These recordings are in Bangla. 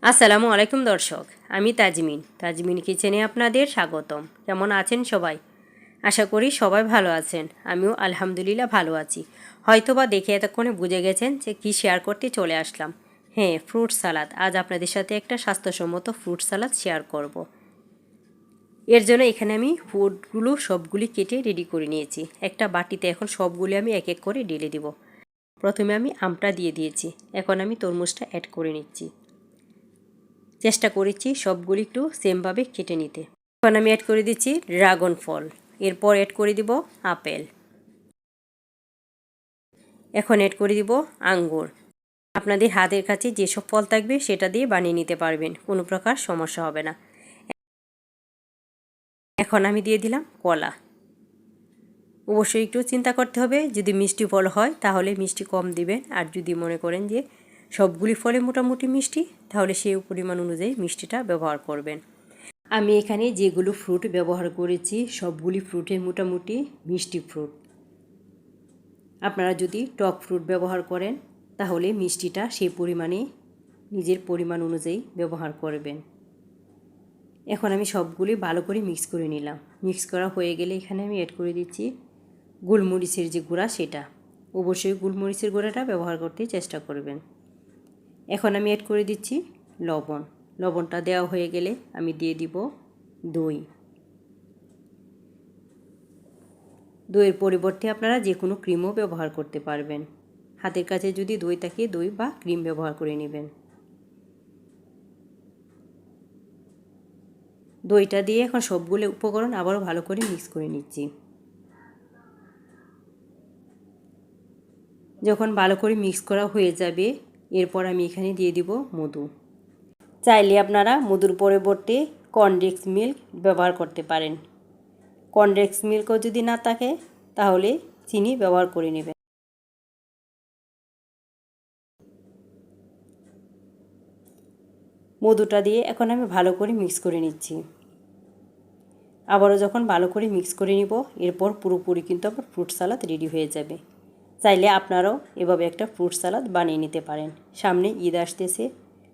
আসসালামু আলাইকুম দর্শক, আমি তাজমিন কিচেনে আপনাদের স্বাগতম। কেমন আছেন সবাই? আশা করি সবাই ভালো আছেন। আমিও আলহামদুলিল্লাহ ভালো আছি। হয়তোবা দেখে এতক্ষণে বুঝে গেছেন যে কী শেয়ার করতে চলে আসলাম। হ্যাঁ, ফ্রুট সালাদ। আজ আপনাদের সাথে একটা স্বাস্থ্যসম্মত ফ্রুট সালাদ শেয়ার করব। এর জন্য এখানে আমি ফ্রুটগুলো সবগুলি কেটে রেডি করে নিয়েছি। একটা বাটিতে এখন সবগুলি আমি এক এক করে ঢেলে দিব। প্রথমে আমি আমটা দিয়ে দিয়েছি, এখন আমি তরমুজটা অ্যাড করে নিচ্ছি। চেষ্টা করেছি সবগুলি একটু সেমভাবে কেটে নিতে। এখন আমি অ্যাড করে দিচ্ছি ড্রাগন ফল, এরপর অ্যাড করে দিব আপেল, এখন অ্যাড করে দিব আঙ্গুর। আপনাদের হাতের কাছে যেসব ফল থাকবে সেটা দিয়ে বানিয়ে নিতে পারবেন, কোনো প্রকার সমস্যা হবে না। এখন আমি দিয়ে দিলাম কলা। অবশ্যই একটু চিন্তা করতে হবে, যদি মিষ্টি ফল হয় তাহলে মিষ্টি কম দিবেন, আর যদি মনে করেন যে সবগুলি ফলে মোটামুটি মিষ্টি তাহলে সেই পরিমাণ অনুযায়ী মিষ্টিটা ব্যবহার করবেন। আমি এখানে যেগুলো ফ্রুট ব্যবহার করেছি সবগুলি ফ্রুটের মোটামুটি মিষ্টি ফ্রুট। আপনারা যদি টক ফ্রুট ব্যবহার করেন তাহলে মিষ্টিটা সেই পরিমাণে নিজের পরিমাণ অনুযায়ী ব্যবহার করবেন। এখন আমি সবগুলি ভালো করে মিক্স করে নিলাম। মিক্স করা হয়ে গেলে এখানে আমি অ্যাড করে দিচ্ছি গোলমরিচের যে গুঁড়া, সেটা অবশ্যই গোলমরিচের গুঁড়াটা ব্যবহার করতে চেষ্টা করবেন। এখন আমি অ্যাড করে দিচ্ছি লবণ। লবণটা দেওয়া হয়ে গেলে আমি দিয়ে দিব দই। দইয়ের পরিবর্তে আপনারা যে কোনো ক্রিমও ব্যবহার করতে পারবেন। হাতের কাছে যদি দই থাকে দই বা ক্রিম ব্যবহার করে নেবেন। দইটা দিয়ে এখন সবগুলো উপকরণ আবারও ভালো করে মিক্স করে নিচ্ছি। যখন ভালো করে মিক্স করা হয়ে যাবে এরপর আমি এখানে দিয়ে দিব মধু। চাইলে আপনারা মধুর পরিবর্তে কনডেন্স মিল্ক ব্যবহার করতে পারেন। কনডেন্স মিল্কও যদি না থাকে তাহলে চিনি ব্যবহার করে নেবেন। মধুটা দিয়ে এখন আমি ভালো করে মিক্স করে নিচ্ছি। আবারও যখন ভালো করে মিক্স করে নিব এরপর পুরোপুরি কিন্তু আমার ফ্রুট সালাদ রেডি হয়ে যাবে। চাইলে আপনারাও এভাবে একটা ফ্রুট সালাদ বানিয়ে নিতে পারেন। সামনে ঈদ আসতেছে,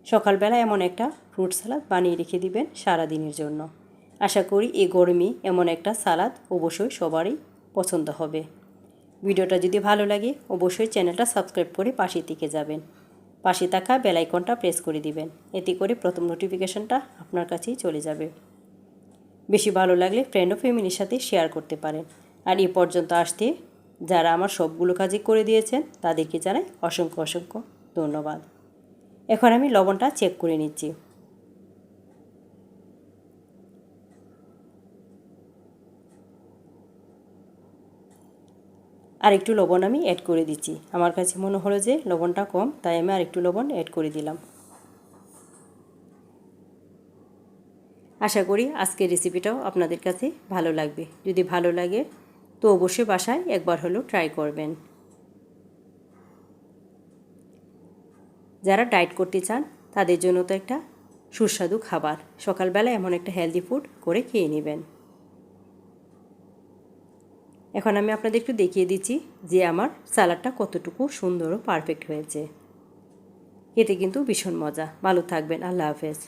সকালবেলা এমন একটা ফ্রুট সালাদ বানিয়ে রেখে দিবেন সারা দিনের জন্য। আশা করি এই গরমে এমন একটা সালাদ অবশ্যই সবারই পছন্দ হবে। ভিডিওটা যদি ভালো লাগে অবশ্যই চ্যানেলটা সাবস্ক্রাইব করে পাশে থেকে যাবেন। পাশে থাকা বেল আইকনটা প্রেস করে দিবেন, এতে করে প্রথম নোটিফিকেশনটা আপনার কাছেই চলে যাবে। বেশি ভালো লাগলে ফ্রেন্ড ও ফ্যামিলির সাথে শেয়ার করতে পারেন। আর এ পর্যন্ত আসতে যারা আমার সবগুলো কাজই করে দিয়েছেন তাদেরকে জানাই অসংখ্য অসংখ্য ধন্যবাদ। এখন আমি লবণটা চেক করে নিচ্ছি। আর একটু লবণ আমি অ্যাড করে দিচ্ছি। আমার কাছে মনে হলো যে লবণটা কম, তাই আমি আর একটু লবণ অ্যাড করে দিলাম। আশা করি আজকের রেসিপিটাও আপনাদের কাছে ভালো লাগবে। যদি ভালো লাগে তো অবশ্যই বাসায় একবার হলেও ট্রাই করবেন। যারা ডায়েট করতে চান তাদের জন্য তো একটা সুস্বাদু খাবার, সকালবেলা এমন একটা হেলদি ফুড করে খেয়ে নেবেন। এখন আমি আপনাদের একটু দেখিয়ে দিচ্ছি যে আমার সালাডটা কতটুকু সুন্দর ও পারফেক্ট হয়েছে। খেতে কিন্তু ভীষণ মজা। ভালো থাকবেন। আল্লাহ হাফেজ।